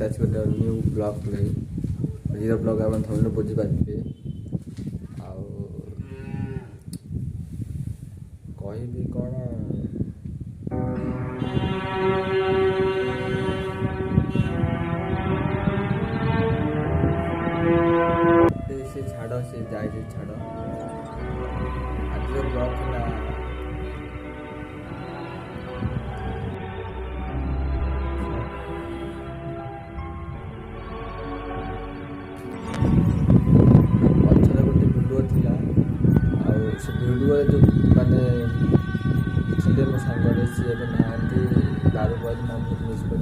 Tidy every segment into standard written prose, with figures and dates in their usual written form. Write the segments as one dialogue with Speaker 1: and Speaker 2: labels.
Speaker 1: Guys आज गोटे new blog नहीं जीरो ब्लॉग आप थोड़े बुझी पारे कहबी कौन से छाड़ से जाए छाड़ आज ब्लॉग था से भिडियो जो मैंने थे मो सांगे सी नहांती दारू बज मैं बहुत मिस कर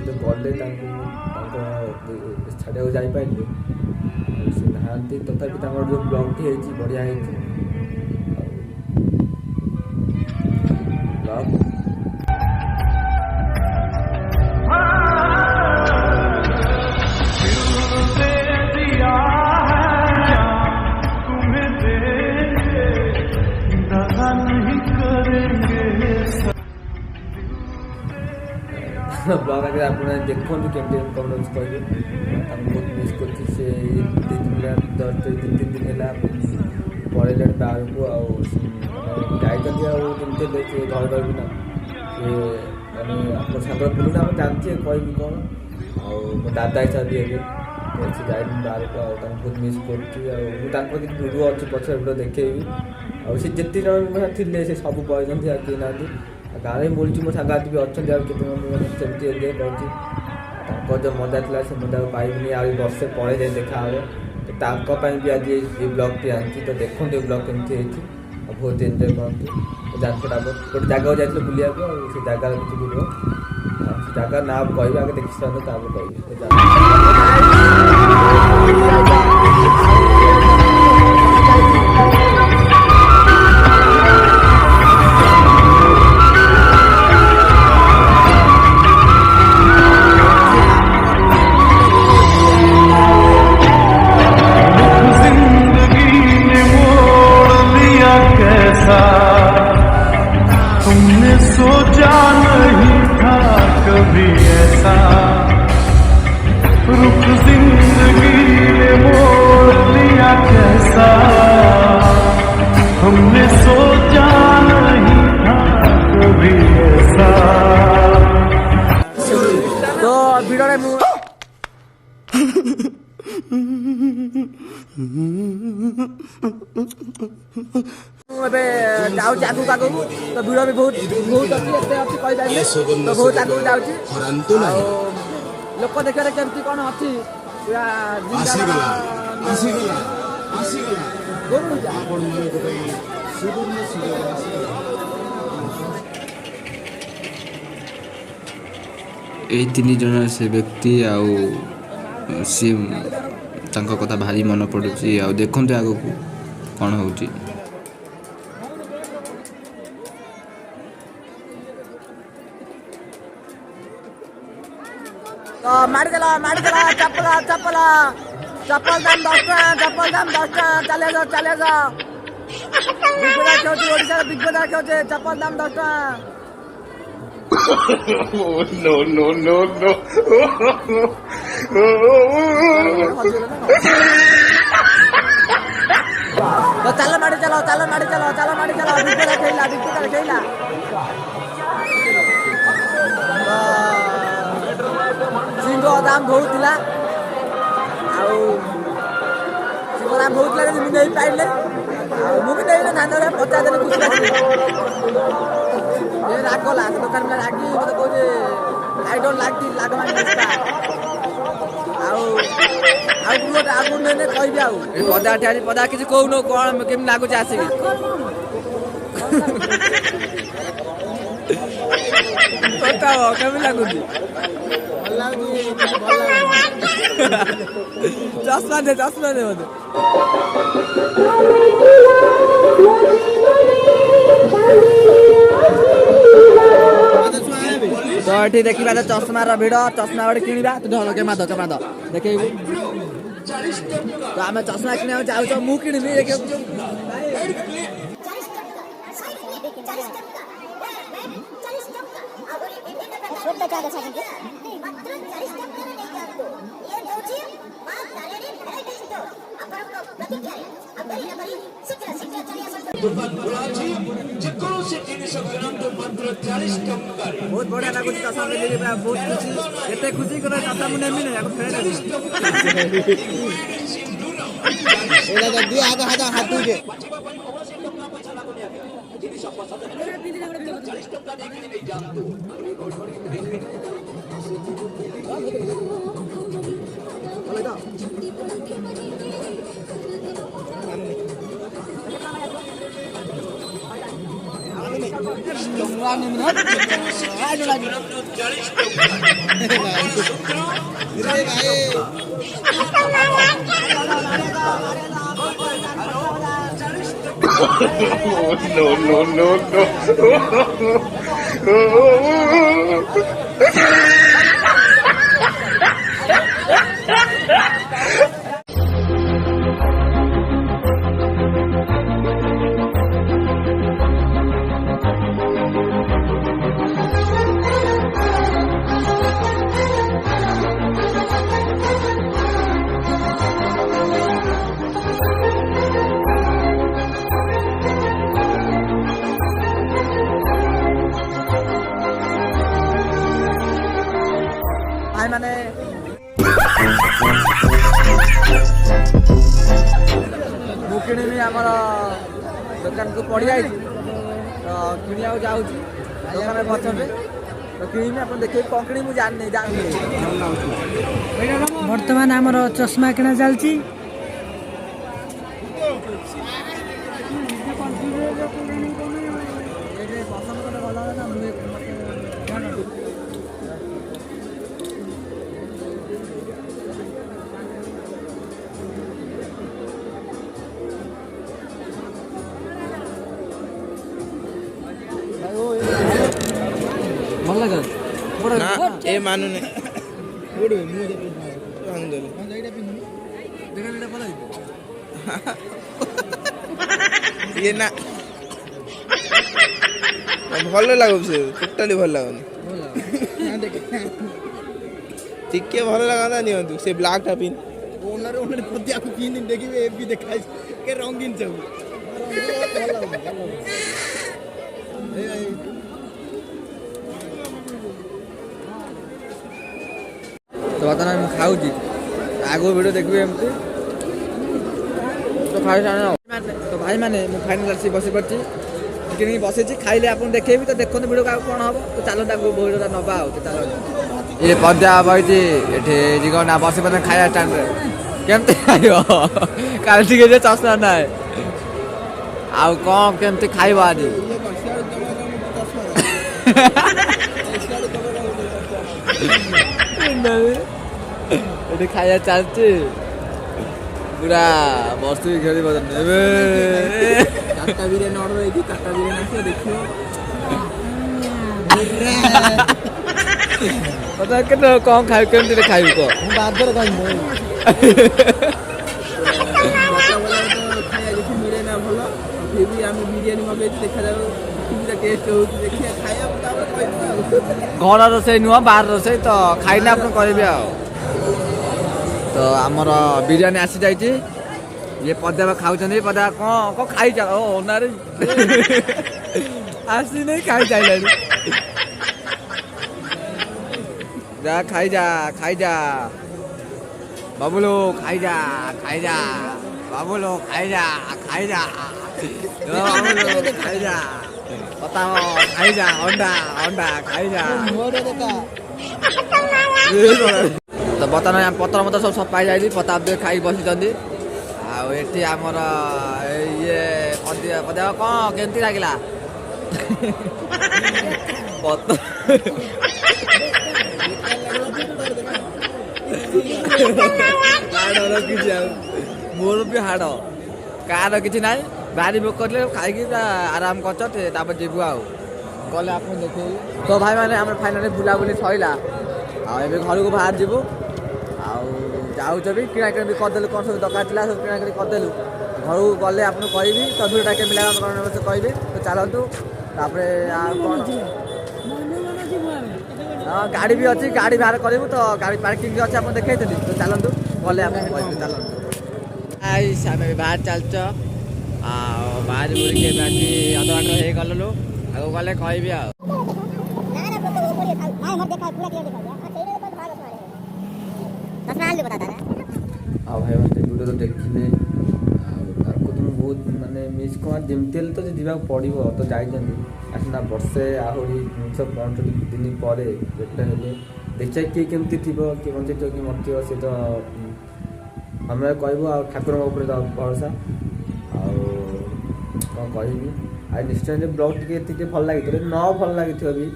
Speaker 1: तो गले छाड़ा जापारे से नहांती तथापि जो ब्लॉगटी है बढ़िया है ब्लॉग ब्लॉग आगे आप देखो केमती कौन रोज कहे बहुत मिस कर तीन तीन दिन है पड़े बाहर को जाइए आमती घर रही ना सी मैंने मो सांग बुलूना जानती कहि कौन मो दादा हिसाब से से जाए बाहर को बहुत मिस कर भिडियो अच्छी पछे भिडियो देखेबी आसी जिते जन थे से सब बयस किए ना गाँव में बोलूँ मो सांग भी अच्छा केते सेमती एंजय कर जो मजा था से मजा पाइबनी आ वर्षे पड़े जाए देखा तो भी आज ये ब्लॉगटी आनी तो देखो ये ब्लॉग केमती बहुत एंजय करते जानपड़ा गोटे जगह जाइए बुलिया से जगार किसी बुल से जगार ना कह आगे देखी सारे
Speaker 2: तुमने सोचा नहीं था कभी ऐसा रुख जिंदगी ने मोड़ लिया कैसा हमने सोचा नहीं था कभी ऐसा
Speaker 1: तो वीडियो जाऊँ आगू आगू तो भिड़ भी बहुत बहुत अच्छी तो बहुत आगू जाऊँगी लोक देखा केमती कौन अच्छी
Speaker 3: यही तीन जन से व्यक्ति सी कथा भारी मन पड़ुची आ देखते आगू कौन हो
Speaker 1: मारी चला चप्पल चप्पल चप्पल दाम 10 टका चप्पल दाम 10 टका चले जाओ बिग बाजार के ओडिशा बिग बाजार के चप्पल दाम 10 टका
Speaker 2: नो नो नो नो
Speaker 1: तो चलो मारी चलो बिग बाजार खेला सिंह दाम बहुत थिला सिंह दाम बहुत लगे मुझे नहीं पाइले मुझे नहीं धान 50 दिन खुशी राग गला दुकान में रागी मतलब कहे आई डोंट लाइक दिस लाग आगु नहीं कहबी पदा ठियारी पदा किसी कहून कौन केमी लगुच आसिक केमी लगुच चश्मा दे मत तो ये देखा तो चश्मार भिड़ चश्मा गोटे किणवा तो ढल के माद देखे तो आम चश्मा किणा चाहूँ मुझे किणवी
Speaker 4: ଏଟା ଦେଖନ୍ତୁ ମାତ୍ର 40 ଟଙ୍କାରେ ନେଇଯାଆନ୍ତୁ। ଇଏ ହେଉଛି ମା ତାରିଣୀ ଭେରାଇଟି ଷ୍ଟୋର। ଆପଣଙ୍କ ପ୍ରତୀକ୍ଷାରେ ଆଉ ଡେରି ନ କରି ଶୀଘ୍ର ଚାଲି ଆସନ୍ତୁ।
Speaker 5: ଦୋକାନ ଖୋଲା ଅଛି। ଯେକୌଣସି ଜିନିଷ କିଣନ୍ତୁ ମାତ୍ର 40 ଟଙ୍କାରେ।
Speaker 1: ବହୁତ ବଢ଼ିଆ ଲାଗୁଛି ଚଷମା ପିନ୍ଧିକି ପୁରା ବହୁତ ଖୁସି। ଏତେ ଖୁସି କରେ ଚଷମା ମୁଁ ନେବିନି ଆକୁ ଫେରେଇ ଦେବି।
Speaker 6: ଏଇଟା ତ ଦିଅ ଆଗ ହାତ ହାତୁଛେ
Speaker 5: ବାଛିବା ପାଇଁ କୌଣସି ଟଙ୍କା ପଇସା ଲାଗୁନି ଆଜ୍ଞା। ଜିନିଷ ପସନ୍ଦ ହେଲେ 40 ଟଙ୍କା ଦେଇକି ନେଇଯାଆନ୍ତୁ।
Speaker 1: ଭାଇ ମାନେ ମୁଁ କିଣିବି ଆମର ଦୋକାନକୁ ପଡ଼ିଯାଇଛି ତ କିଣିବାକୁ ଯାଉଛି ଦୋକାନରେ ପଛରେ ତ କିଣିବି ଆପଣ ଦେଖିବେ କ'ଣ କିଣିବି ମୁଁ ଜାଣିନି
Speaker 7: ବର୍ତ୍ତମାନ ଆମର ଚଷମା କିଣା ଚାଲିଛି।
Speaker 1: ପସନ୍ଦ କଲେ ଭଲ ହେଲା ନା ଭଲ ଲାଗେ
Speaker 6: ନା ଏ ମାନୁନି ଇଏ ନା ଭଲ ଲାଗୁଛି ଟୋଟାଲି ଭଲ ଲାଗୁନି ଟିକେ ଭଲ ଲାଗନ୍ତା ନିଅନ୍ତୁ ସେ ବ୍ଲାକ୍ ଟା ପିନ୍ ଦେଖିବେ ଏ ବି ଦେଖାଛି କେ ରଙ୍ଗୀନ ସବୁ
Speaker 1: ତ ବର୍ତ୍ତମାନ ମୁଁ ଖାଉଛି ଆଗକୁ ଭିଡ଼ିଓ ଦେଖିବି ଏମିତି ତ ଖାଇ ତ ଭାଇମାନେ ମୁଁ ଫାଇନାଲ୍ ଆସି ବସି ପଡ଼ିଛି କିଣିକି ବସିଛି ଖାଇଲେ ଆପଣ ଦେଖେଇବି ତ ଦେଖନ୍ତୁ ଭିଡ଼ିଓ କାହାକୁ କ'ଣ ହେବ ତ ଚାଲନ୍ତୁ ତାକୁ ଭିଡ଼ିଓଟା ନେବା ଆଉ ଚାଲନ୍ତୁ ଇଏ ପଦ୍ୟା ବଇଛି ଏଠି ଜିଗଣା ବସି ପଡ଼ିଲେ ଖାଇବା ଷ୍ଟାଣ୍ଡରେ କେମିତି ଖାଇବ କାଲି ଟିକେ ଯେ ଚଷମା ନାହିଁ ଆଉ କ'ଣ କେମିତି ଖାଇବ ଆଜି ଏଠି ଖାଇବା ଚାଲିଛି ପୁରା ବସିକି ଖେଳି ଏବେ 4ଟା ବିରିୟାନୀ ଅର୍ଡର ହେଇଛି 4ଟା ବିରିୟାନୀ ଆସିବ ଦେଖିବ କେତେ କ'ଣ ଖାଇବୁ କେମିତି ଖାଇବୁ କହ ମୁଁ ବାଦରେ ଖାଇବି ଖାଇବା କିଛି ମିଳେ ନା ଭଲ ଫିର୍ ବି ଆମେ ବିରିୟାନୀ ମଗେଇଛୁ ଦେଖାଯାଉ ଟେଷ୍ଟ ହେଉଛି ଦେଖିବା ଖାଇବା ତାପରେ କହିବୁ ଆଉ ଘର ରୋଷେଇ ନୁହଁ ବାହାର ରୋଷେଇ ତ ଖାଇଲେ ଆପଣ କହିବେ ଆଉ ତ ଆମର ବିରିୟାନୀ ଆସିଯାଇଛି ଇଏ ପଦ୍ୟା ଖାଉଛନ୍ତି ପଦ୍ୟା କ'ଣ ଖାଇଛ ଓ ଓନାରେ ଆସିନି ଖାଇସାରିଲାଣି ଯା ଖାଇଯା ବାବୁଲୁ ଖାଇଯା ବାବୁଲୁ ଖାଇଯା ବାବୁଲୁ ଖାଇଯା ପତାମ ଖାଇଯା ଅଣ୍ଡା ଖାଇଯା ତ ବର୍ତ୍ତମାନ ପତ୍ର ମତ ସବୁ ସଫା ହେଇଯାଇଛି ପ୍ରତାପ ଦେଇ ଖାଇ ବସିଛନ୍ତି ଆଉ ଏଠି ଆମର ଇଏ ପଦ୍ୟା କ'ଣ କେମିତି ଲାଗିଲା ହାଡ଼ ରଖିଛି ଆଉ ମୋର ବି ହାଡ଼ କାହାର କିଛି ନାହିଁ ଭାରି ଭୋକ କରିଲେ ଖାଇକି ଆରାମ କରୁଛ ତାପରେ ଯିବୁ ଆଉ ଗଲେ ଆପଣ ଦେଖେଇବୁ ତ ଭାଇମାନେ ଆମର ଫାଇନାଲି ବୁଲାବୁଲି ସରିଲା ଆଉ ଏବେ ଘରକୁ ବାହାରି ଯିବୁ ଆଉ ଯାଉଛ ବି କିଣାକିଣି ବି କରିଦେଲୁ କ'ଣ ସବୁ ଦରକାର ଥିଲା ସବୁ କିଣାକିଣି କରିଦେଲୁ ଘରକୁ ଗଲେ ଆପଣଙ୍କୁ କହିବି ତ ଭିଡ଼ିଓଟା କେମିତି ଲାଗିଲା କହିବି ତ ଚାଲନ୍ତୁ ତାପରେ ଆଉ କ'ଣ हाँ गाड़ी भी अच्छी गाड़ी बाहर करूँ तो गाड़ी पार्किंग भी अच्छे आप देखी तो चलतु गले आप चलतु आम बाहर चलच बाहर बुड़ी अध घंटे हो गलु आगे गले कहबी आ भाई मैंने वीडियो तो देखिले आपको तुम बहुत माने मिस कर जमती तो जावाक पड़ो तो जाइए आसना बर्षे आहरी 165 दिन पर देखिए किए केमती थी किए बंचे कि मरत सी तो आम कहूँ ठाकुर भरोसा कौन कह निश्चय ब्लॉग टे भल लगी न भल लगी भी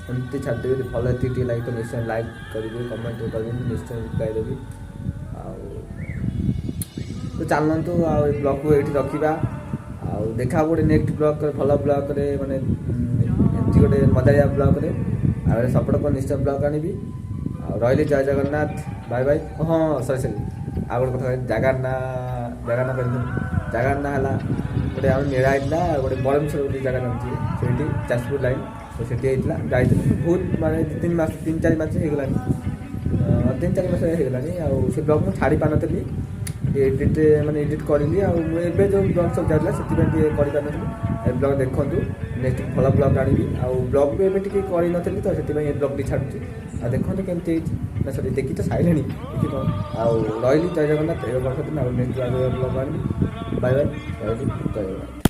Speaker 1: एमती छाड़देवी भल ये लगी तो निश्चय लाइक करेंगे कमेंट करेंगे निश्चय रिप्लाई देवी तो चलतु ब्लॉग को ये रखा देखा गोटे नेक्स्ट ब्लॉग भल ब्लॉग माने एमती गोटे मजारिया ब्लॉग सपोर्ट कर निश्चय ब्लॉग आनी रही जय जगन्नाथ बाय बाय हाँ सरी आ गए कथा जगार ना है गोटे आम निड़ा गोटे बरमेश्वर गोटे जगह नाम से जाजपुर लाइन तो से जाइए बहुत माने 3-4 मास हो गलानी 3-4 मास हो गलानी ब्लॉग मुझे छाड़ी पार नी एडिट माने एडिट करी आबे जो ब्लॉग सब जाता से कर ब्लॉग देखूँ नेक्स्ट भल ब्लॉग आनी ब्लॉग भी एवं टी करी तो से ब्लॉग छाड़ी आ देखते केमती ना सॉरी देखी तो सारे देखी कौन रही जय जगन्नाथ नेक्स्ट ब्लॉग आनी बाय बाय रही जय जगन्नाथ।